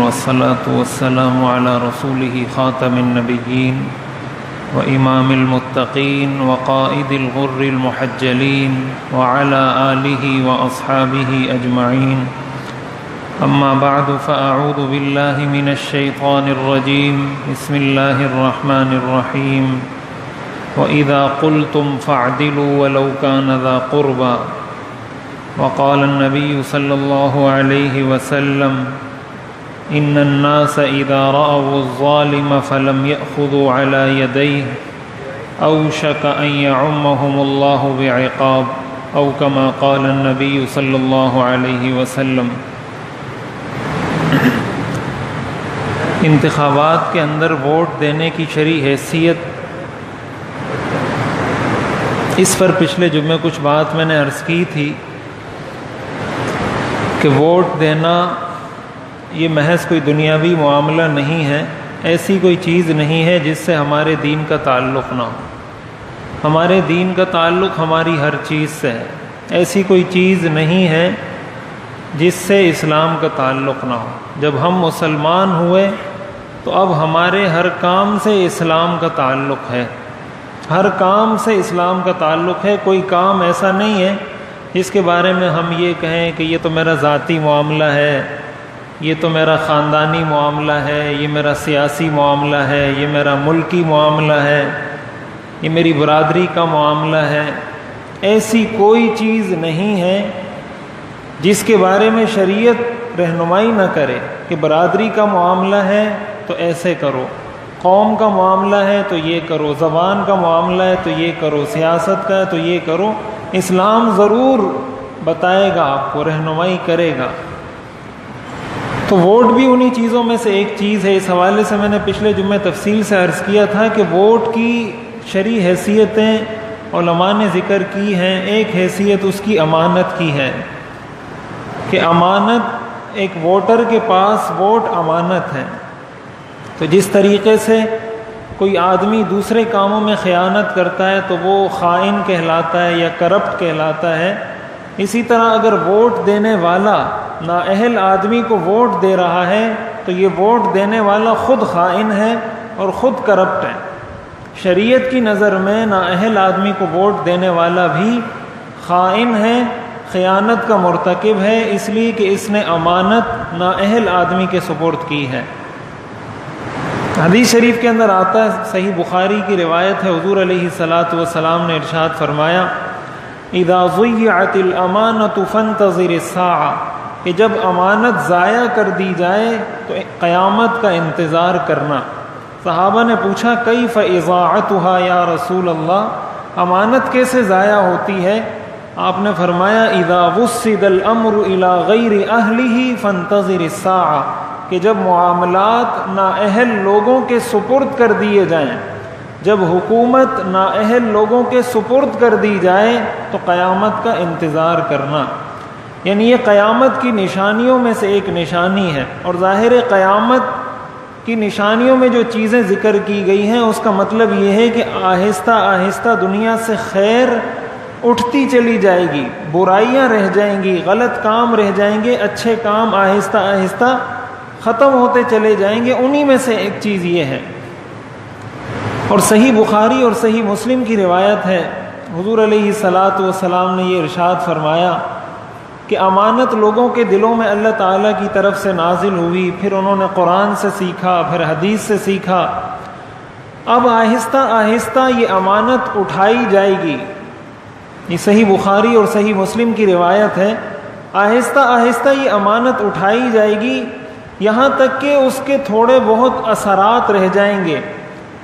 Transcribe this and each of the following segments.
والصلاة والسلام على رسوله خاتم النبيين وإمام المتقين وقائد الغر المحجلين وعلى آله وأصحابه أجمعين. أما بعد فأعوذ بالله من الشيطان الرجيم. بسم الله الرحمن الرحيم. وإذا قلتم فاعدلوا ولو كان ذا قربى. وقال النبي صلى الله عليه وسلم إن الناس إذا رأوا الظالم فلم يأخذوا على يديه أوشك أن يعمهم الله بعقاب أو كما قال النبي صلى الله عليه وسلم. انتخابات کے اندر ووٹ دینے کی شرعی حیثیت، اس پر پچھلے جمعے کچھ بات میں نے عرض کی تھی کہ ووٹ دینا یہ محض کوئی دنیاوی معاملہ نہیں ہے، ایسی کوئی چیز نہیں ہے جس سے ہمارے دین کا تعلق نہ ہو. ہمارے دین کا تعلق ہماری ہر چیز سے ہے. ایسی کوئی چیز نہیں ہے جس سے اسلام کا تعلق نہ ہو. جب ہم مسلمان ہوئے تو اب ہمارے ہر کام سے اسلام کا تعلق ہے. ہر کام سے اسلام کا تعلق ہے. کوئی کام ایسا نہیں ہے جس کے بارے میں ہم یہ کہیں کہ یہ تو میرا ذاتی معاملہ ہے، یہ تو میرا خاندانی معاملہ ہے، یہ میرا سیاسی معاملہ ہے، یہ میرا ملکی معاملہ ہے، یہ میری برادری کا معاملہ ہے. ایسی کوئی چیز نہیں ہے جس کے بارے میں شریعت رہنمائی نہ کرے کہ برادری کا معاملہ ہے تو ایسے کرو، قوم کا معاملہ ہے تو یہ کرو، زبان کا معاملہ ہے تو یہ کرو، سیاست کا ہے تو یہ کرو. اسلام ضرور بتائے گا، آپ کو رہنمائی کرے گا. تو ووٹ بھی انہی چیزوں میں سے ایک چیز ہے. اس حوالے سے میں نے پچھلے جمعے تفصیل سے عرض کیا تھا کہ ووٹ کی شرعی حیثیتیں علماء نے ذکر کی ہیں. ایک حیثیت اس کی امانت کی ہے کہ امانت، ایک ووٹر کے پاس ووٹ امانت ہے. تو جس طریقے سے کوئی آدمی دوسرے کاموں میں خیانت کرتا ہے تو وہ خائن کہلاتا ہے یا کرپٹ کہلاتا ہے. اسی طرح اگر ووٹ دینے والا نااہل آدمی کو ووٹ دے رہا ہے تو یہ ووٹ دینے والا خود خائن ہے اور خود کرپٹ ہے. شریعت کی نظر میں نااہل آدمی کو ووٹ دینے والا بھی خائن ہے، خیانت کا مرتکب ہے، اس لیے کہ اس نے امانت نااہل آدمی کے سپرد کی ہے. حدیث شریف کے اندر آتا ہے، صحیح بخاری کی روایت ہے، حضور علیہ الصلاۃ والسلام نے ارشاد فرمایا اذا ضیعت الامانۃ فانتظر الساعہ، کہ جب امانت ضائع کر دی جائے تو قیامت کا انتظار کرنا. صحابہ نے پوچھا کیف اضاعتها یا رسول اللہ، امانت کیسے ضائع ہوتی ہے؟ آپ نے فرمایا اذا وسد الامر الى غیر اہلہ فانتظر الساعہ، کہ جب معاملات نااہل لوگوں کے سپرد کر دیے جائیں، جب حکومت نااہل لوگوں کے سپرد کر دی جائے تو قیامت کا انتظار کرنا. یعنی یہ قیامت کی نشانیوں میں سے ایک نشانی ہے. اور ظاہر قیامت کی نشانیوں میں جو چیزیں ذکر کی گئی ہیں اس کا مطلب یہ ہے کہ آہستہ آہستہ دنیا سے خیر اٹھتی چلی جائے گی، برائیاں رہ جائیں گی، غلط کام رہ جائیں گے، اچھے کام آہستہ آہستہ ختم ہوتے چلے جائیں گے. انہی میں سے ایک چیز یہ ہے. اور صحیح بخاری اور صحیح مسلم کی روایت ہے، حضور علیہ الصلاۃ والسلام نے یہ ارشاد فرمایا کہ امانت لوگوں کے دلوں میں اللہ تعالیٰ کی طرف سے نازل ہوئی، پھر انہوں نے قرآن سے سیکھا، پھر حدیث سے سیکھا. اب آہستہ آہستہ یہ امانت اٹھائی جائے گی. یہ صحیح بخاری اور صحیح مسلم کی روایت ہے. آہستہ آہستہ یہ امانت اٹھائی جائے گی یہاں تک کہ اس کے تھوڑے بہت اثرات رہ جائیں گے.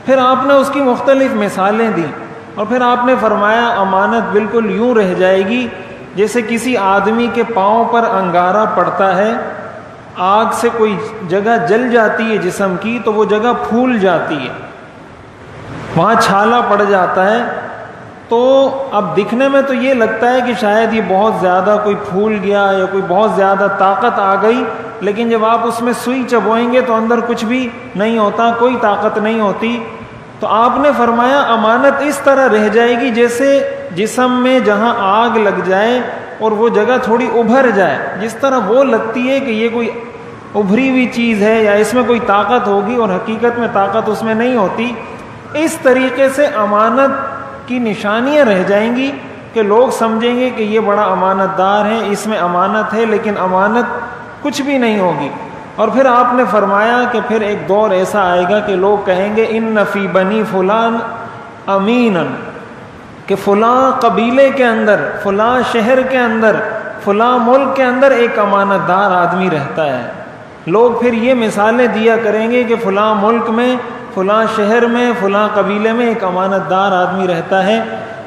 پھر آپ نے اس کی مختلف مثالیں دیں اور پھر آپ نے فرمایا امانت بالکل یوں رہ جائے گی جیسے کسی آدمی کے پاؤں پر انگارہ پڑتا ہے، آگ سے کوئی جگہ جل جاتی ہے جسم کی تو وہ جگہ پھول جاتی ہے، وہاں چھالا پڑ جاتا ہے. تو اب دکھنے میں تو یہ لگتا ہے کہ شاید یہ بہت زیادہ کوئی پھول گیا یا کوئی بہت زیادہ طاقت آ گئی، لیکن جب آپ اس میں سوئی چبوئیں گے تو اندر کچھ بھی نہیں ہوتا، کوئی طاقت نہیں ہوتی. تو آپ نے فرمایا امانت اس طرح رہ جائے گی جیسے جسم میں جہاں آگ لگ جائے اور وہ جگہ تھوڑی ابھر جائے، جس طرح وہ لگتی ہے کہ یہ کوئی ابھری ہوئی چیز ہے یا اس میں کوئی طاقت ہوگی اور حقیقت میں طاقت اس میں نہیں ہوتی. اس طریقے سے امانت کی نشانیاں رہ جائیں گی کہ لوگ سمجھیں گے کہ یہ بڑا امانت دار ہے, اس میں امانت ہے, لیکن امانت کچھ بھی نہیں ہوگی. اور پھر آپ نے فرمایا کہ پھر ایک دور ایسا آئے گا کہ لوگ کہیں گے ان فی بنی فلان امینن, کہ فلاں قبیلے کے اندر, فلاں شہر کے اندر, فلاں ملک کے اندر ایک امانت دار آدمی رہتا ہے. لوگ پھر یہ مثالیں دیا کریں گے کہ فلاں ملک میں, فلاں شہر میں, فلاں قبیلے میں ایک امانت دار آدمی رہتا ہے.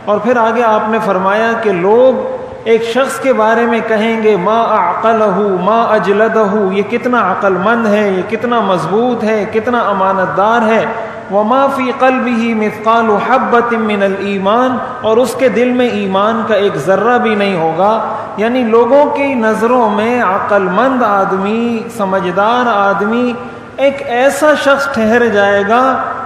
اور پھر آگے آپ نے فرمایا کہ لوگ ایک شخص کے بارے میں کہیں گے ما اعقلہ ما اجلدہ, یہ کتنا عقل مند ہے, یہ کتنا مضبوط ہے, کتنا امانت دار ہے. وما فی قلبہ مثقال حبۃ من الایمان, اور اس کے دل میں ایمان کا ایک ذرہ بھی نہیں ہوگا. یعنی لوگوں کی نظروں میں عقل مند آدمی, سمجھدار آدمی ایک ایسا شخص ٹھہر جائے گا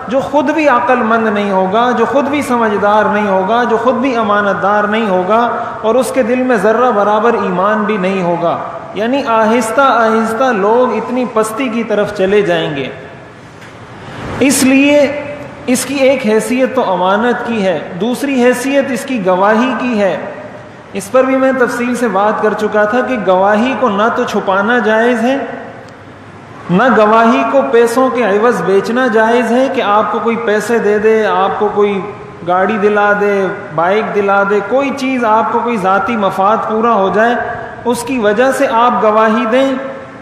جو خود بھی عقل مند نہیں ہوگا, جو خود بھی سمجھدار نہیں ہوگا, جو خود بھی امانت دار نہیں ہوگا, اور اس کے دل میں ذرہ برابر ایمان بھی نہیں ہوگا. یعنی آہستہ آہستہ لوگ اتنی پستی کی طرف چلے جائیں گے. اس لیے اس کی ایک حیثیت تو امانت کی ہے, دوسری حیثیت اس کی گواہی کی ہے. اس پر بھی میں تفصیل سے بات کر چکا تھا کہ گواہی کو نہ تو چھپانا جائز ہے, نہ گواہی کو پیسوں کے عوض بیچنا جائز ہے, کہ آپ کو کوئی پیسے دے دے, آپ کو کوئی گاڑی دلا دے, بائک دلا دے, کوئی چیز آپ کو کوئی ذاتی مفاد پورا ہو جائے اس کی وجہ سے آپ گواہی دیں.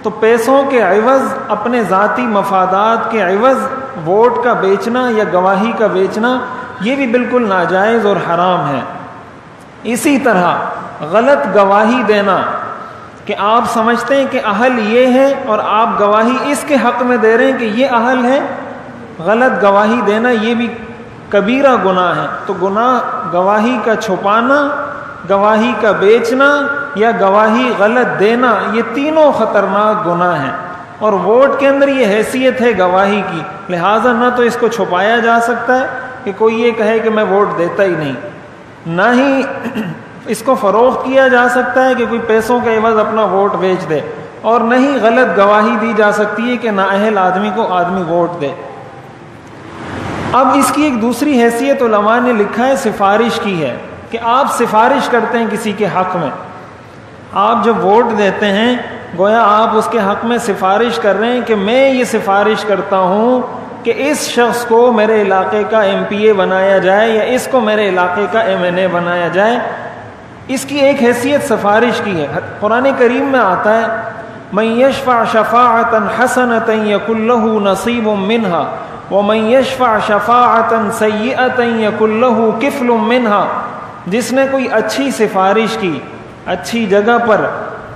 تو پیسوں کے عوض, اپنے ذاتی مفادات کے عوض ووٹ کا بیچنا یا گواہی کا بیچنا یہ بھی بالکل ناجائز اور حرام ہے. اسی طرح غلط گواہی دینا, کہ آپ سمجھتے ہیں کہ اہل یہ ہے اور آپ گواہی اس کے حق میں دے رہے ہیں کہ یہ اہل ہے, غلط گواہی دینا یہ بھی کبیرہ گناہ ہے. تو گناہ گواہی کا چھپانا, گواہی کا بیچنا یا گواہی غلط دینا, یہ تینوں خطرناک گناہ ہیں. اور ووٹ کے اندر یہ حیثیت ہے گواہی کی, لہٰذا نہ تو اس کو چھپایا جا سکتا ہے کہ کوئی یہ کہے کہ میں ووٹ دیتا ہی نہیں, نہ ہی اس کو فروخت کیا جا سکتا ہے کہ کوئی پیسوں کے عوض اپنا ووٹ بیچ دے, اور نہ ہی غلط گواہی دی جا سکتی ہے کہ نااہل آدمی کو آدمی ووٹ دے. اب اس کی ایک دوسری حیثیت علماء نے لکھا ہے سفارش کی ہے, کہ آپ سفارش کرتے ہیں کسی کے حق میں. آپ جب ووٹ دیتے ہیں گویا آپ اس کے حق میں سفارش کر رہے ہیں کہ میں یہ سفارش کرتا ہوں کہ اس شخص کو میرے علاقے کا MP بنایا جائے یا اس کو میرے علاقے کا MNA بنایا جائے. اس کی ایک حیثیت سفارش کی ہے. قرآن کریم میں آتا ہے من یشفع شفاعتا حسنتا یکن لہ نصیب منہا ومن یشفع شفاعتا سیئتا یکن لہ کفل منہا. جس نے کوئی اچھی سفارش کی, اچھی جگہ پر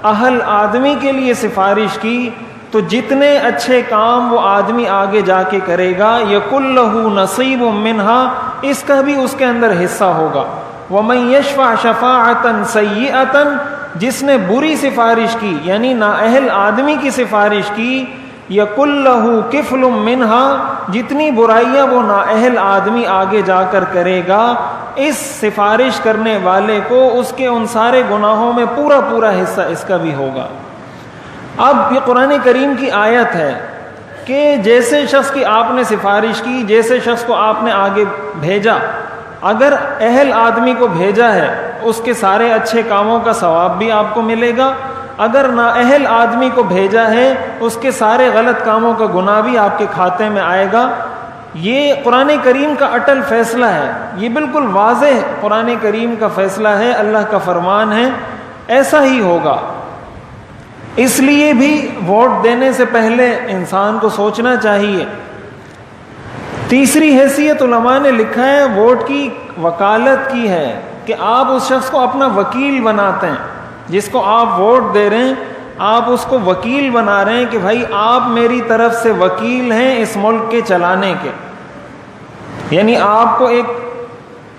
اہل آدمی کے لیے سفارش کی, تو جتنے اچھے کام وہ آدمی آگے جا کے کرے گا یکن لہ نصیب منہا, اس کا بھی اس کے اندر حصہ ہوگا. وَمَن يَشْفَعْ شَفَاعَةً سَيِّئَةً, جس نے بری سفارش کی یعنی نااہل آدمی کی سفارش کی, یَقُلْ لَهُ كِفْلٌ مِّنْهَا, جتنی برائیاں وہ نااہل آدمی آگے جا کر کرے گا, اس سفارش کرنے والے کو اس کے ان سارے گناہوں میں پورا پورا حصہ اس کا بھی ہوگا. اب یہ قرآن کریم کی آیت ہے کہ جیسے شخص کی آپ نے سفارش کی, جیسے شخص کو آپ نے آگے بھیجا, اگر اہل آدمی کو بھیجا ہے اس کے سارے اچھے کاموں کا ثواب بھی آپ کو ملے گا, اگر نااہل آدمی کو بھیجا ہے اس کے سارے غلط کاموں کا گناہ بھی آپ کے کھاتے میں آئے گا. یہ قرآن کریم کا اٹل فیصلہ ہے, یہ بالکل واضح قرآن کریم کا فیصلہ ہے, اللہ کا فرمان ہے, ایسا ہی ہوگا. اس لیے بھی ووٹ دینے سے پہلے انسان کو سوچنا چاہیے. تیسری حیثیت علماء نے لکھا ہے ووٹ کی وکالت کی ہے, کہ آپ اس شخص کو اپنا وکیل بناتے ہیں, جس کو آپ ووٹ دے رہے ہیں آپ اس کو وکیل بنا رہے ہیں کہ بھائی آپ میری طرف سے وکیل ہیں اس ملک کے چلانے کے. یعنی آپ کو ایک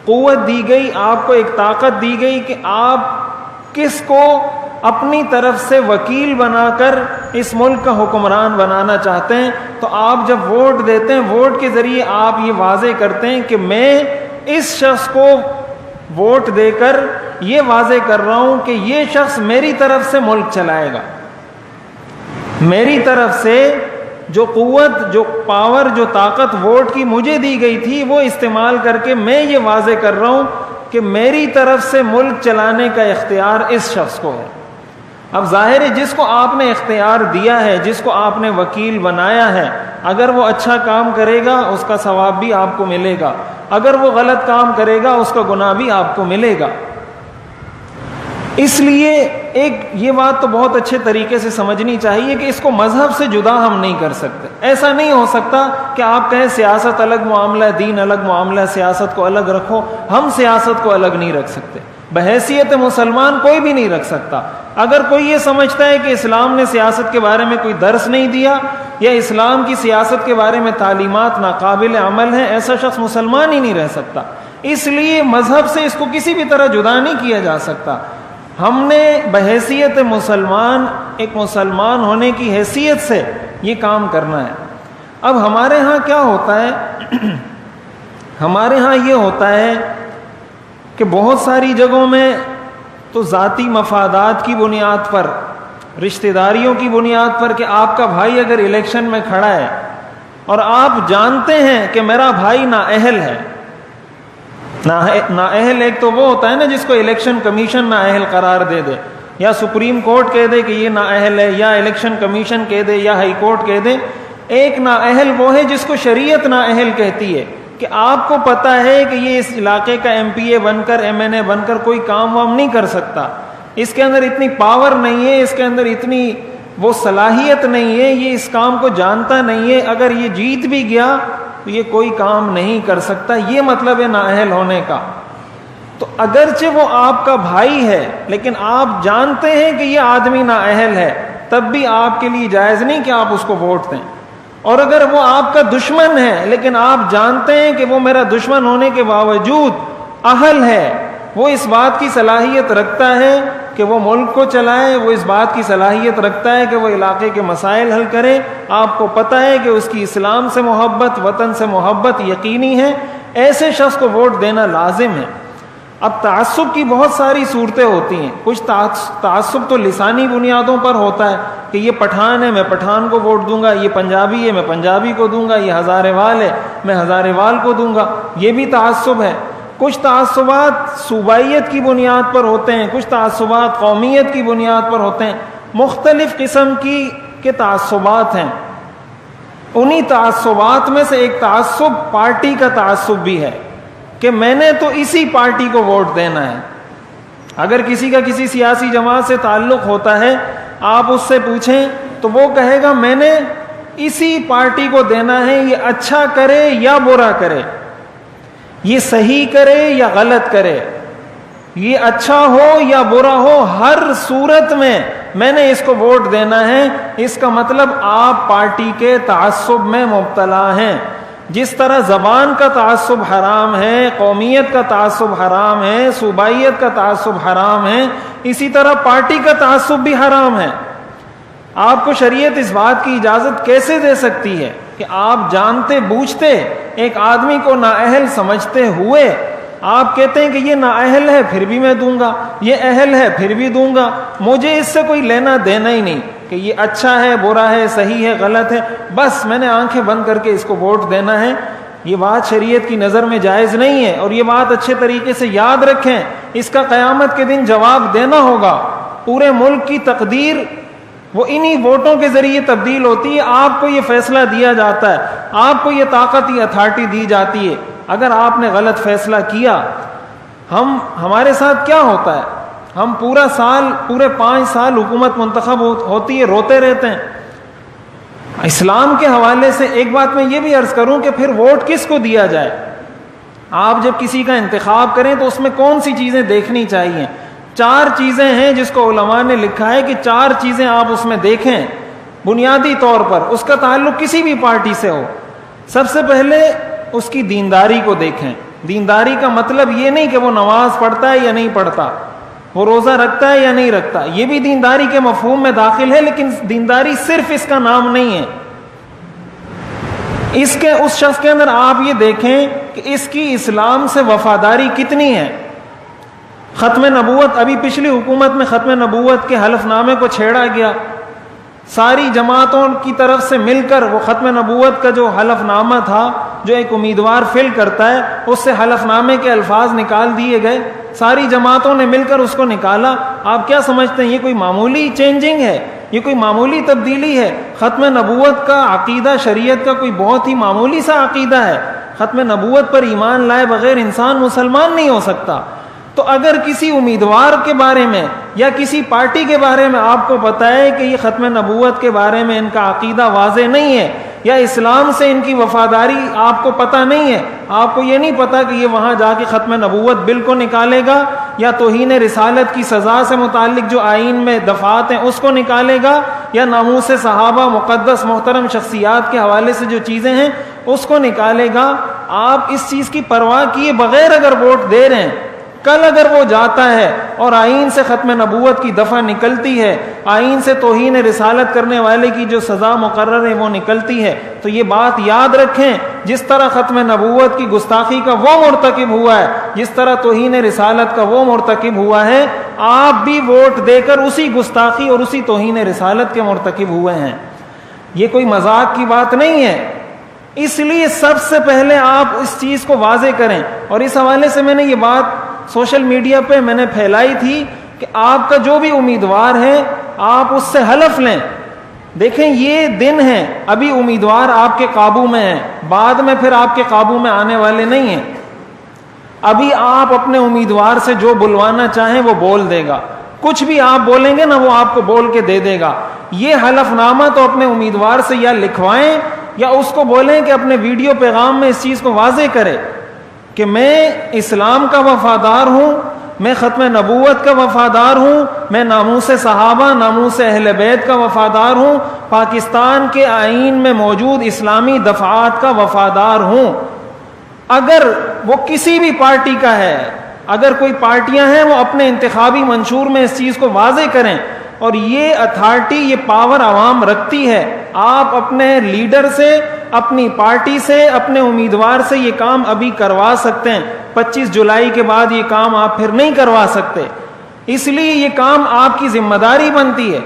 قوت دی گئی, آپ کو ایک طاقت دی گئی کہ آپ کس کو اپنی طرف سے وکیل بنا کر اس ملک کا حکمران بنانا چاہتے ہیں. تو آپ جب ووٹ دیتے ہیں, ووٹ کے ذریعے آپ یہ واضح کرتے ہیں کہ میں اس شخص کو ووٹ دے کر یہ واضح کر رہا ہوں کہ یہ شخص میری طرف سے ملک چلائے گا. میری طرف سے جو قوت، جو پاور، جو طاقت ووٹ کی مجھے دی گئی تھی، وہ استعمال کر کے میں یہ واضح کر رہا ہوں کہ میری طرف سے ملک چلانے کا اختیار اس شخص کو ہے۔ اب ظاہر ہے جس کو آپ نے اختیار دیا ہے، جس کو آپ نے وکیل بنایا ہے، اگر وہ اچھا کام کرے گا اس کا ثواب بھی آپ کو ملے گا، اگر وہ غلط کام کرے گا اس کا گناہ بھی آپ کو ملے گا۔ اس لیے یہ بات تو بہت اچھے طریقے سے سمجھنی چاہیے کہ اس کو مذہب سے جدا ہم نہیں کر سکتے۔ ایسا نہیں ہو سکتا کہ آپ کہیں سیاست الگ معاملہ ہے، دین الگ معاملہ ہے، سیاست کو الگ رکھو۔ ہم سیاست کو الگ نہیں رکھ سکتے، بحیثیت مسلمان کوئی بھی نہیں رکھ سکتا۔ اگر کوئی یہ سمجھتا ہے کہ اسلام نے سیاست کے بارے میں کوئی درس نہیں دیا یا اسلام کی سیاست کے بارے میں تعلیمات ناقابل عمل ہیں، ایسا شخص مسلمان ہی نہیں رہ سکتا۔ اس لیے مذہب سے اس کو کسی بھی طرح جدا نہیں کیا جا سکتا۔ ہم نے بحیثیت مسلمان، ایک مسلمان ہونے کی حیثیت سے یہ کام کرنا ہے۔ اب ہمارے ہاں کیا ہوتا ہے، ہمارے ہاں یہ ہوتا ہے کہ بہت ساری جگہوں میں تو ذاتی مفادات کی بنیاد پر، رشتہ داریوں کی بنیاد پر، کہ آپ کا بھائی اگر الیکشن میں کھڑا ہے اور آپ جانتے ہیں کہ میرا بھائی نااہل ہے، نااہل ایک تو وہ ہوتا ہے نا جس کو الیکشن کمیشن نااہل قرار دے دے، یا سپریم کورٹ کہہ دے کہ یہ نااہل ہے، یا الیکشن کمیشن کہہ دے، یا ہائی کورٹ کہہ دے۔ ایک نااہل وہ ہے جس کو شریعت نااہل کہتی ہے، کہ آپ کو پتہ ہے کہ یہ اس علاقے کا ایم پی اے بن کر، ایم این اے بن کر کوئی کام وام نہیں کر سکتا، اس کے اندر اتنی پاور نہیں ہے، اس کے اندر اتنی وہ صلاحیت نہیں ہے، یہ اس کام کو جانتا نہیں ہے، اگر یہ جیت بھی گیا تو یہ کوئی کام نہیں کر سکتا۔ یہ مطلب ہے نااہل ہونے کا۔ تو اگرچہ وہ آپ کا بھائی ہے لیکن آپ جانتے ہیں کہ یہ آدمی نااہل ہے، تب بھی آپ کے لیے جائز نہیں کہ آپ اس کو ووٹ دیں۔ اور اگر وہ آپ کا دشمن ہے لیکن آپ جانتے ہیں کہ وہ میرا دشمن ہونے کے باوجود اہل ہے، وہ اس بات کی صلاحیت رکھتا ہے کہ وہ ملک کو چلائے، وہ اس بات کی صلاحیت رکھتا ہے کہ وہ علاقے کے مسائل حل کرے، آپ کو پتہ ہے کہ اس کی اسلام سے محبت، وطن سے محبت یقینی ہے، ایسے شخص کو ووٹ دینا لازم ہے۔ اب تعصب کی بہت ساری صورتیں ہوتی ہیں۔ کچھ تعصب تو لسانی بنیادوں پر ہوتا ہے کہ یہ پٹھان ہے میں پٹھان کو ووٹ دوں گا، یہ پنجابی ہے میں پنجابی کو دوں گا، یہ ہزارے وال ہے میں ہزارے وال کو دوں گا، یہ بھی تعصب ہے۔ کچھ تعصبات صوبائیت کی بنیاد پر ہوتے ہیں، کچھ تعصبات قومیت کی بنیاد پر ہوتے ہیں، مختلف قسم کے تعصبات ہیں۔ انہی تعصبات میں سے ایک تعصب پارٹی کا تعصب بھی ہے کہ میں نے تو اسی پارٹی کو ووٹ دینا ہے۔ اگر کسی کا کسی سیاسی جماعت سے تعلق ہوتا ہے، آپ اس سے پوچھیں تو وہ کہے گا میں نے اسی پارٹی کو دینا ہے، یہ اچھا کرے یا برا کرے، یہ صحیح کرے یا غلط کرے، یہ اچھا ہو یا برا ہو، ہر صورت میں نے اس کو ووٹ دینا ہے۔ اس کا مطلب آپ پارٹی کے تعصب میں مبتلا ہیں۔ جس طرح زبان کا تعصب حرام ہے، قومیت کا تعصب حرام ہے، صوبائیت کا تعصب حرام ہے، اسی طرح پارٹی کا تعصب بھی حرام ہے۔ آپ کو شریعت اس بات کی اجازت کیسے دے سکتی ہے کہ آپ جانتے بوجھتے ایک آدمی کو نااہل سمجھتے ہوئے آپ کہتے ہیں کہ یہ نااہل ہے پھر بھی میں دوں گا، یہ اہل ہے پھر بھی دوں گا، مجھے اس سے کوئی لینا دینا ہی نہیں کہ یہ اچھا ہے برا ہے صحیح ہے غلط ہے، بس میں نے آنکھیں بند کر کے اس کو ووٹ دینا ہے۔ یہ بات شریعت کی نظر میں جائز نہیں ہے، اور یہ بات اچھے طریقے سے یاد رکھیں، اس کا قیامت کے دن جواب دینا ہوگا۔ پورے ملک کی تقدیر وہ انہی ووٹوں کے ذریعے تبدیل ہوتی ہے۔ آپ کو یہ فیصلہ دیا جاتا ہے، آپ کو یہ طاقت یہ اتھارٹی دی جاتی ہے۔ اگر آپ نے غلط فیصلہ کیا، ہمارے ساتھ کیا ہوتا ہے، ہم پورے 5 سال حکومت منتخب ہوتی ہے، روتے رہتے ہیں۔ اسلام کے حوالے سے ایک بات میں یہ بھی عرض کروں کہ پھر ووٹ کس کو دیا جائے۔ آپ جب کسی کا انتخاب کریں تو اس میں کون سی چیزیں دیکھنی چاہیے؟ 4 چیزیں ہیں جس کو علماء نے لکھا ہے کہ 4 چیزیں آپ اس میں دیکھیں بنیادی طور پر، اس کا تعلق کسی بھی پارٹی سے ہو۔ سب سے پہلے اس کی دینداری کو دیکھیں۔ دینداری کا مطلب یہ نہیں کہ وہ نماز پڑھتا ہے یا نہیں پڑھتا، وہ روزہ رکھتا ہے یا نہیں رکھتا، یہ بھی دینداری کے مفہوم میں داخل ہے، لیکن دینداری صرف اس کا نام نہیں ہے۔ اس شخص کے اندر آپ یہ دیکھیں کہ اس کی اسلام سے وفاداری کتنی ہے۔ ختم نبوت، ابھی پچھلی حکومت میں ختم نبوت کے حلف نامے کو چھیڑا گیا، ساری جماعتوں کی طرف سے مل کر وہ ختم نبوت کا جو حلف نامہ تھا جو ایک امیدوار فل کرتا ہے اس سے حلف نامے کے الفاظ نکال دیے گئے، ساری جماعتوں نے مل کر اس کو نکالا۔ آپ کیا سمجھتے ہیں یہ کوئی معمولی چینجنگ ہے؟ یہ کوئی معمولی تبدیلی ہے؟ ختم نبوت کا عقیدہ شریعت کا کوئی بہت ہی معمولی سا عقیدہ ہے۔ ختم نبوت پر ایمان لائے بغیر انسان مسلمان نہیں ہو سکتا۔ تو اگر کسی امیدوار کے بارے میں یا کسی پارٹی کے بارے میں آپ کو پتہ ہے کہ یہ ختم نبوت کے بارے میں ان کا عقیدہ واضح نہیں ہے، یا اسلام سے ان کی وفاداری آپ کو پتہ نہیں ہے، آپ کو یہ نہیں پتا کہ یہ وہاں جا کے ختم نبوت بل کو نکالے گا یا توہین رسالت کی سزا سے متعلق جو آئین میں دفعات ہیں اس کو نکالے گا، یا ناموس صحابہ مقدس محترم شخصیات کے حوالے سے جو چیزیں ہیں اس کو نکالے گا، آپ اس چیز کی پرواہ کیے بغیر اگر ووٹ دے رہے ہیں، کل اگر وہ جاتا ہے اور آئین سے ختم نبوت کی دفعہ نکلتی ہے، آئین سے توہین رسالت کرنے والے کی جو سزا مقرر ہے وہ نکلتی ہے، تو یہ بات یاد رکھیں، جس طرح ختم نبوت کی گستاخی کا وہ مرتکب ہوا ہے، جس طرح توہین رسالت کا وہ مرتکب ہوا ہے، آپ بھی ووٹ دے کر اسی گستاخی اور اسی توہین رسالت کے مرتکب ہوئے ہیں۔ یہ کوئی مذاق کی بات نہیں ہے، اس لیے سب سے پہلے آپ اس چیز کو واضح کریں۔ اور اس حوالے سے میں نے یہ بات سوشل میڈیا پہ میں نے پھیلائی تھی کہ آپ کا جو بھی امیدوار ہے آپ اس سے حلف لیں۔ دیکھیں یہ دن ہے، ابھی امیدوار آپ کے قابو میں ہیں، بعد میں پھر آپ کے قابو میں آنے والے نہیں ہیں۔ ابھی آپ اپنے امیدوار سے جو بلوانا چاہیں وہ بول دے گا، کچھ بھی آپ بولیں گے نا وہ آپ کو بول کے دے دے گا۔ یہ حلف نامہ تو اپنے امیدوار سے یا لکھوائیں یا اس کو بولیں کہ اپنے ویڈیو پیغام میں اس چیز کو واضح کرے کہ میں اسلام کا وفادار ہوں، میں ختم نبوت کا وفادار ہوں، میں ناموس صحابہ ناموس اہل بیت کا وفادار ہوں، پاکستان کے آئین میں موجود اسلامی دفعات کا وفادار ہوں۔ اگر وہ کسی بھی پارٹی کا ہے، اگر کوئی پارٹیاں ہیں وہ اپنے انتخابی منشور میں اس چیز کو واضح کریں، اور یہ اتھارٹی یہ پاور عوام رکھتی ہے۔ آپ اپنے لیڈر سے، اپنی پارٹی سے، اپنے امیدوار سے یہ کام ابھی کروا سکتے ہیں، 25 جولائی کے بعد یہ کام آپ پھر نہیں کروا سکتے، اس لیے یہ کام آپ کی ذمہ داری بنتی ہے۔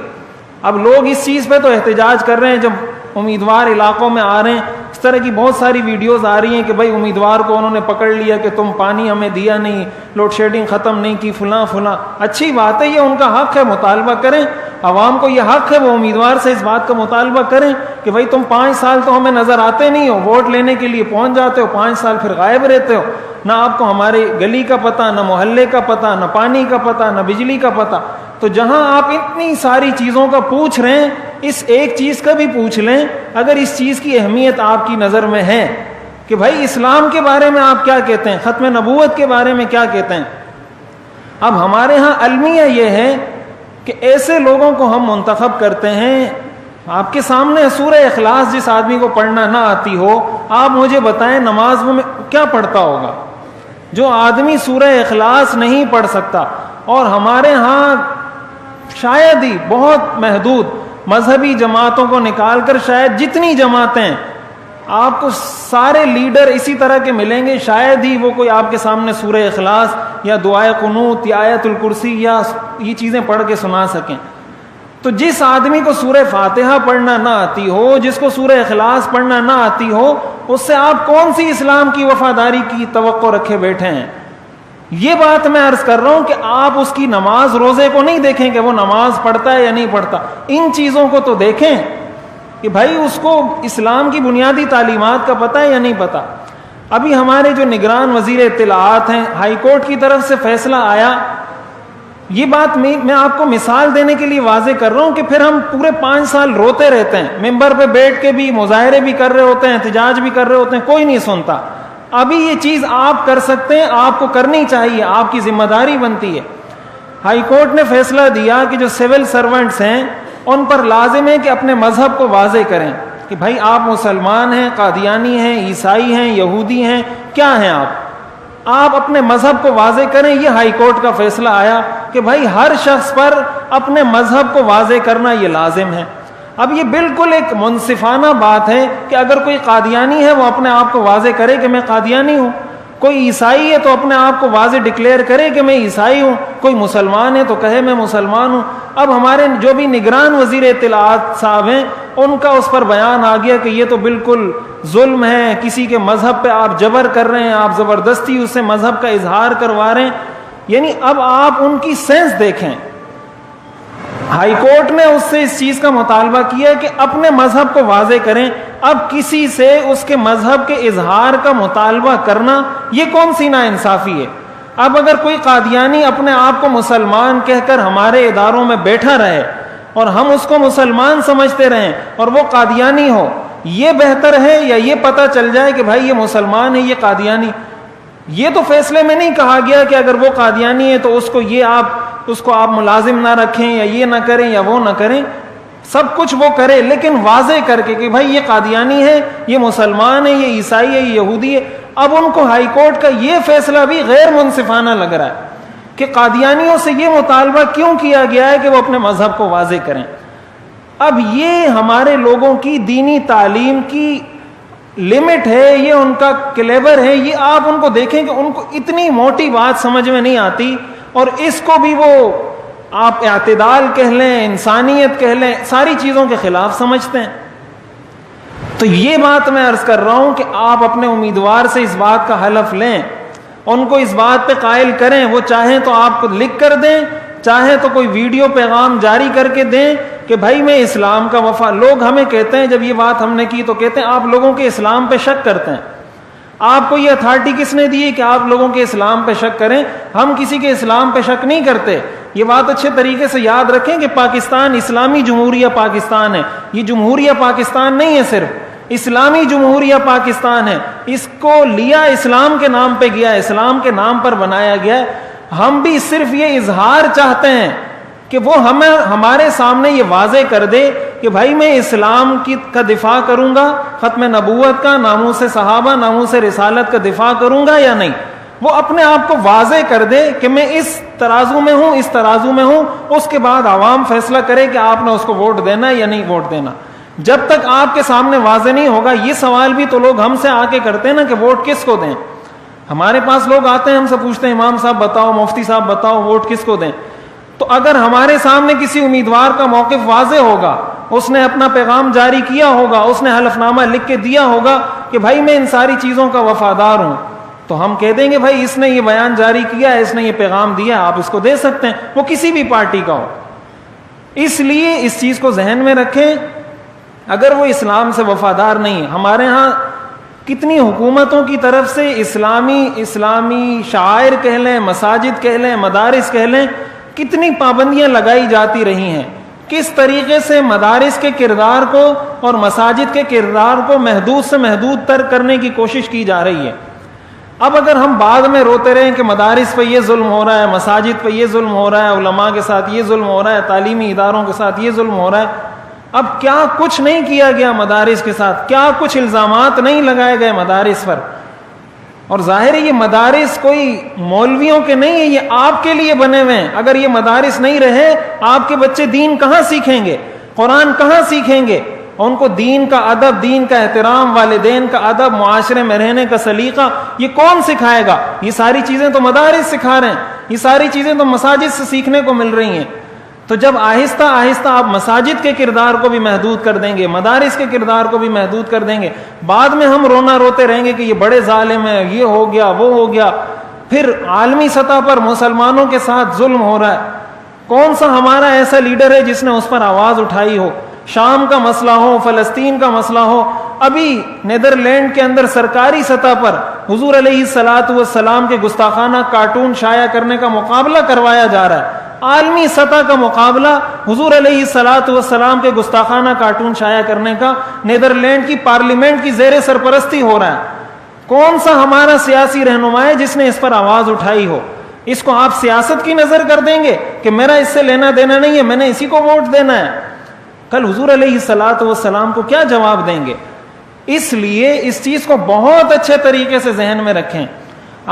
اب لوگ اس چیز پہ تو احتجاج کر رہے ہیں، جب امیدوار علاقوں میں آ رہے ہیں اس طرح کی بہت ساری ویڈیوز آ رہی ہیں کہ بھائی امیدوار کو انہوں نے پکڑ لیا کہ تم پانی ہمیں دیا نہیں، لوڈ شیڈنگ ختم نہیں کی، فلاں فلاں۔ اچھی بات ہے، یہ ان کا حق ہے، مطالبہ کریں، عوام کو یہ حق ہے وہ امیدوار سے اس بات کا مطالبہ کریں کہ بھائی تم 5 سال تو ہمیں نظر آتے نہیں ہو، ووٹ لینے کے لیے پہنچ جاتے ہو، 5 سال پھر غائب رہتے ہو، نہ آپ کو ہمارے گلی کا پتہ، نہ محلے کا پتہ، نہ پانی کا پتہ، نہ بجلی کا پتہ۔ تو جہاں آپ اتنی ساری چیزوں کا پوچھ رہے ہیں، اس ایک چیز کا بھی پوچھ لیں، اگر اس چیز کی اہمیت آپ کی نظر میں ہے کہ بھائی اسلام کے بارے میں آپ کیا کہتے ہیں، ختم نبوت کے بارے میں کیا کہتے ہیں۔ اب ہمارے ہاں المیہ یہ ہے کہ ایسے لوگوں کو ہم منتخب کرتے ہیں، آپ کے سامنے سورہ اخلاص جس آدمی کو پڑھنا نہ آتی ہو، آپ مجھے بتائیں نماز میں کیا پڑھتا ہوگا جو آدمی سورہ اخلاص نہیں پڑھ سکتا۔ اور ہمارے ہاں شاید ہی بہت محدود مذہبی جماعتوں کو نکال کر شاید جتنی جماعتیں آپ کو سارے لیڈر اسی طرح کے ملیں گے، شاید ہی وہ کوئی آپ کے سامنے سورہ اخلاص یا دعائے قنوت یا آیت الکرسی یا یہ چیزیں پڑھ کے سنا سکیں۔ تو جس آدمی کو سورہ فاتحہ پڑھنا نہ آتی ہو، جس کو سورہ اخلاص پڑھنا نہ آتی ہو، اس سے آپ کون سی اسلام کی وفاداری کی توقع رکھے بیٹھے ہیں؟ یہ بات میں عرض کر رہا ہوں کہ آپ اس کی نماز روزے کو نہیں دیکھیں کہ وہ نماز پڑھتا ہے یا نہیں پڑھتا، ان چیزوں کو تو دیکھیں کہ بھائی اس کو اسلام کی بنیادی تعلیمات کا پتہ ہے یا نہیں پتہ۔ ابھی ہمارے جو نگران وزیر اطلاعات ہیں، ہائی کورٹ کی طرف سے فیصلہ آیا، یہ بات میں آپ کو مثال دینے کے لیے واضح کر رہا ہوں کہ پھر ہم پورے 5 سال روتے رہتے ہیں، ممبر پہ بیٹھ کے بھی مظاہرے بھی کر رہے ہوتے ہیں، احتجاج بھی کر رہے ہوتے ہیں، کوئی نہیں سنتا۔ ابھی یہ چیز آپ کر سکتے ہیں، آپ کو کرنی چاہیے، آپ کی ذمہ داری بنتی ہے۔ ہائی کورٹ نے فیصلہ دیا کہ جو سول سرونٹس ہیں ان پر لازم ہے کہ اپنے مذہب کو واضح کریں کہ بھائی آپ مسلمان ہیں، قادیانی ہیں، عیسائی ہیں، یہودی ہیں، کیا ہیں آپ اپنے مذہب کو واضح کریں۔ یہ ہائی کورٹ کا فیصلہ آیا کہ بھائی ہر شخص پر اپنے مذہب کو واضح کرنا یہ لازم ہے۔ اب یہ بالکل ایک منصفانہ بات ہے کہ اگر کوئی قادیانی ہے وہ اپنے آپ کو واضح کرے کہ میں قادیانی ہوں، کوئی عیسائی ہے تو اپنے آپ کو واضح ڈکلیئر کرے کہ میں عیسائی ہوں، کوئی مسلمان ہے تو کہے میں مسلمان ہوں۔ اب ہمارے جو بھی نگران وزیر اطلاعات صاحب ہیں ان کا اس پر بیان آ گیا کہ یہ تو بالکل ظلم ہے، کسی کے مذہب پہ آپ جبر کر رہے ہیں، آپ زبردستی اس سے مذہب کا اظہار کروا رہے ہیں۔ یعنی اب آپ ان کی سینس دیکھیں، ہائی کورٹ نے اس سے اس چیز کا مطالبہ کیا کہ اپنے مذہب کو واضح کریں۔ اب کسی سے اس کے مذہب کے اظہار کا مطالبہ کرنا یہ کون سی ناانصافی ہے؟ اب اگر کوئی قادیانی اپنے آپ کو مسلمان کہہ کر ہمارے اداروں میں بیٹھا رہے اور ہم اس کو مسلمان سمجھتے رہیں اور وہ قادیانی ہو، یہ بہتر ہے یا یہ پتہ چل جائے کہ بھائی یہ مسلمان ہے یہ قادیانی؟ یہ تو فیصلے میں نہیں کہا گیا کہ اگر وہ قادیانی ہے تو اس کو آپ ملازم نہ رکھیں یا یہ نہ کریں یا وہ نہ کریں، سب کچھ وہ کرے لیکن واضح کر کے کہ بھائی یہ قادیانی ہے، یہ مسلمان ہے، یہ عیسائی ہے، یہ یہودی ہے۔ اب ان کو ہائی کورٹ کا یہ فیصلہ بھی غیر منصفانہ لگ رہا ہے کہ قادیانیوں سے یہ مطالبہ کیوں کیا گیا ہے کہ وہ اپنے مذہب کو واضح کریں۔ اب یہ ہمارے لوگوں کی دینی تعلیم کی لمٹ ہے، یہ ان کا کلیبر ہے۔ یہ آپ ان کو دیکھیں کہ ان کو اتنی موٹی بات سمجھ میں نہیں آتی اور اس کو بھی وہ آپ اعتدال کہہ لیں، انسانیت کہہ لیں، ساری چیزوں کے خلاف سمجھتے ہیں۔ تو یہ بات میں عرض کر رہا ہوں کہ آپ اپنے امیدوار سے اس بات کا حلف لیں، ان کو اس بات پہ قائل کریں، وہ چاہیں تو آپ کو لکھ کر دیں، چاہے تو کوئی ویڈیو پیغام جاری کر کے دیں کہ بھائی میں اسلام کا وفا۔ لوگ ہمیں کہتے ہیں، جب یہ بات ہم نے کی تو کہتے ہیں آپ لوگوں کے اسلام پہ شک کرتے ہیں، آپ کو یہ اتھارٹی کس نے دی کہ آپ لوگوں کے اسلام پہ شک کریں؟ ہم کسی کے اسلام پہ شک نہیں کرتے۔ یہ بات اچھے طریقے سے یاد رکھیں کہ پاکستان اسلامی جمہوریہ پاکستان ہے، یہ جمہوریہ پاکستان نہیں ہے، صرف اسلامی جمہوریہ پاکستان ہے۔ اس کو لیا اسلام کے نام پہ گیا، اسلام کے نام پر بنایا گیا ہے۔ ہم بھی صرف یہ اظہار چاہتے ہیں کہ وہ ہمارے سامنے یہ واضح کر دے کہ بھائی میں اسلام کا دفاع کروں گا، ختم نبوت کا، ناموس صحابہ، ناموس رسالت کا دفاع کروں گا یا نہیں۔ وہ اپنے آپ کو واضح کر دے کہ میں اس ترازو میں ہوں، اس ترازو میں ہوں، اس کے بعد عوام فیصلہ کرے کہ آپ نے اس کو ووٹ دینا یا نہیں ووٹ دینا۔ جب تک آپ کے سامنے واضح نہیں ہوگا، یہ سوال بھی تو لوگ ہم سے آ کے کرتے ہیں نا کہ ووٹ کس کو دیں۔ ہمارے پاس لوگ آتے ہیں، ہم سے پوچھتے ہیں امام صاحب بتاؤ، مفتی صاحب بتاؤ، ووٹ کس کو دیں؟ تو اگر ہمارے سامنے کسی امیدوار کا موقف واضح ہوگا، اس نے اپنا پیغام جاری کیا ہوگا، اس نے حلف نامہ لکھ کے دیا ہوگا کہ بھائی میں ان ساری چیزوں کا وفادار ہوں، تو ہم کہہ دیں گے بھائی اس نے یہ بیان جاری کیا ہے، اس نے یہ پیغام دیا، آپ اس کو دے سکتے ہیں، وہ کسی بھی پارٹی کا ہو۔ اس لیے اس چیز کو ذہن میں رکھیں، اگر وہ اسلام سے وفادار نہیں۔ ہمارے ہاں کتنی حکومتوں کی طرف سے اسلامی شعائر کہہ لیں، مساجد کہہ لیں، مدارس کہہ لیں، کتنی پابندیاں لگائی جاتی رہی ہیں، کس طریقے سے مدارس کے کردار کو اور مساجد کے کردار کو محدود سے محدود تر کرنے کی کوشش کی جا رہی ہے۔ اب اگر ہم بعد میں روتے رہیں کہ مدارس پہ یہ ظلم ہو رہا ہے، مساجد پہ یہ ظلم ہو رہا ہے، علماء کے ساتھ یہ ظلم ہو رہا ہے، تعلیمی اداروں کے ساتھ یہ ظلم ہو رہا ہے، اب کیا کچھ نہیں کیا گیا مدارس کے ساتھ؟ کیا کچھ الزامات نہیں لگائے گئے مدارس پر؟ اور ظاہر ہے یہ مدارس کوئی مولویوں کے نہیں ہیں، یہ آپ کے لیے بنے ہوئے ہیں۔ اگر یہ مدارس نہیں رہے، آپ کے بچے دین کہاں سیکھیں گے، قرآن کہاں سیکھیں گے؟ ان کو دین کا ادب، دین کا احترام، والدین کا ادب، معاشرے میں رہنے کا سلیقہ یہ کون سکھائے گا؟ یہ ساری چیزیں تو مدارس سکھا رہے ہیں، یہ ساری چیزیں تو مساجد سے سیکھنے کو مل رہی ہیں۔ تو جب آہستہ آہستہ آپ مساجد کے کردار کو بھی محدود کر دیں گے، مدارس کے کردار کو بھی محدود کر دیں گے، بعد میں ہم روتے رہیں گے کہ یہ بڑے ظالم ہیں، یہ ہو گیا، وہ ہو گیا۔ پھر عالمی سطح پر مسلمانوں کے ساتھ ظلم ہو رہا ہے، کون سا ہمارا ایسا لیڈر ہے جس نے اس پر آواز اٹھائی ہو؟ شام کا مسئلہ ہو، فلسطین کا مسئلہ ہو، ابھی نیدرلینڈ کے اندر سرکاری سطح پر حضور علیہ الصلوۃ والسلام کے گستاخانہ کارٹون شائع کرنے کا مقابلہ کروایا جا رہا ہے۔ عالمی سطح کا مقابلہ حضور علیہ الصلوۃ والسلام کے گستاخانہ کارٹون شائع کرنے کا نیدرلینڈ کی پارلیمنٹ کی زیر سرپرستی ہو رہا ہے۔ کون سا ہمارا سیاسی رہنما ہے جس نے اس پر آواز اٹھائی ہو؟ اس کو آپ سیاست کی نظر کر دیں گے کہ میرا اس سے لینا دینا نہیں ہے، میں نے اسی کو ووٹ دینا ہے۔ کل حضور علیہ الصلوۃ والسلام کو کیا جواب دیں گے؟ اس لیے اس چیز کو بہت اچھے طریقے سے ذہن میں رکھیں۔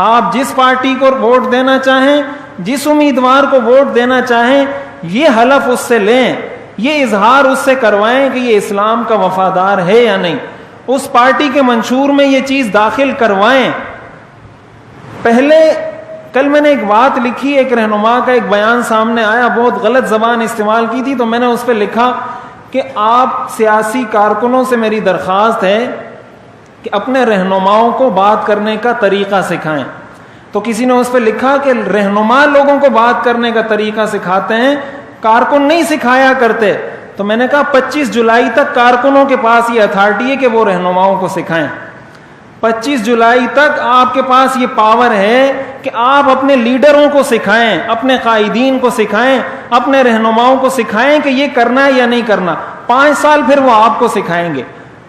آپ جس پارٹی کو ووٹ دینا چاہیں، جس امیدوار کو ووٹ دینا چاہیں، یہ حلف اس سے لیں، یہ اظہار اس سے کروائیں کہ یہ اسلام کا وفادار ہے یا نہیں، اس پارٹی کے منشور میں یہ چیز داخل کروائیں پہلے کل میں نے ایک بات لکھی، ایک رہنما کا ایک بیان سامنے آیا، بہت غلط زبان استعمال کی تھی، تو میں نے اس پہ لکھا کہ آپ سیاسی کارکنوں سے میری درخواست ہے کہ اپنے رہنماؤں کو بات کرنے کا طریقہ سکھائیں. تو کسی نے اس پہ لکھا کہ رہنما لوگوں کو بات کرنے کا طریقہ سکھاتے ہیں، کارکن نہیں سکھایا کرتے. تو میں نے کہا 25 جولائی تک کارکنوں کے پاس یہ اتھارٹی ہے کہ وہ رہنماؤں کو سکھائیں. 25 جولائی تک آپ کے پاس یہ پاور ہے کہ آپ اپنے لیڈروں کو سکھائیں، اپنے قائدین کو سکھائیں، اپنے رہنماؤں کو سکھائیں کہ یہ کرنا ہے یا نہیں کرنا. 5 سال پھر وہ آپ کو سکھائیں گے.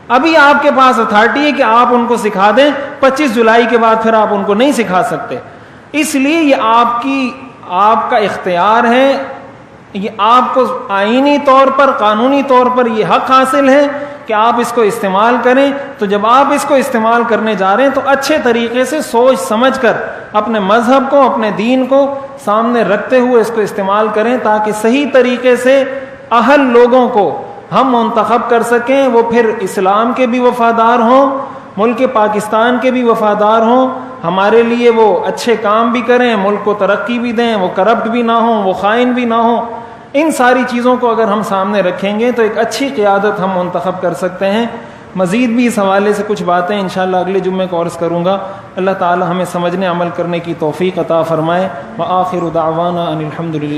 ابھی آپ کے پاس اتھارٹی ہے کہ آپ ان کو سکھا دیں، 25 جولائی کے بعد پھر آپ ان کو نہیں سکھا سکتے. اس لیے یہ آپ کا اختیار ہے، یہ آپ کو آئینی طور پر، قانونی طور پر یہ حق حاصل ہے کہ آپ اس کو استعمال کریں. تو جب آپ اس کو استعمال کرنے جا رہے ہیں تو اچھے طریقے سے سوچ سمجھ کر اپنے مذہب کو، اپنے دین کو سامنے رکھتے ہوئے اس کو استعمال کریں، تاکہ صحیح طریقے سے اہل لوگوں کو ہم منتخب کر سکیں، وہ پھر اسلام کے بھی وفادار ہوں، ملک پاکستان کے بھی وفادار ہوں، ہمارے لیے وہ اچھے کام بھی کریں، ملک کو ترقی بھی دیں، وہ کرپٹ بھی نہ ہوں، وہ خائن بھی نہ ہوں. ان ساری چیزوں کو اگر ہم سامنے رکھیں گے تو ایک اچھی قیادت ہم منتخب کر سکتے ہیں. مزید بھی اس حوالے سے کچھ باتیں انشاءاللہ اگلے جمعے کو عرض کروں گا. اللہ تعالی ہمیں سمجھنے عمل کرنے کی توفیق عطا فرمائے. وآخر دعوانا ان الحمدللہ.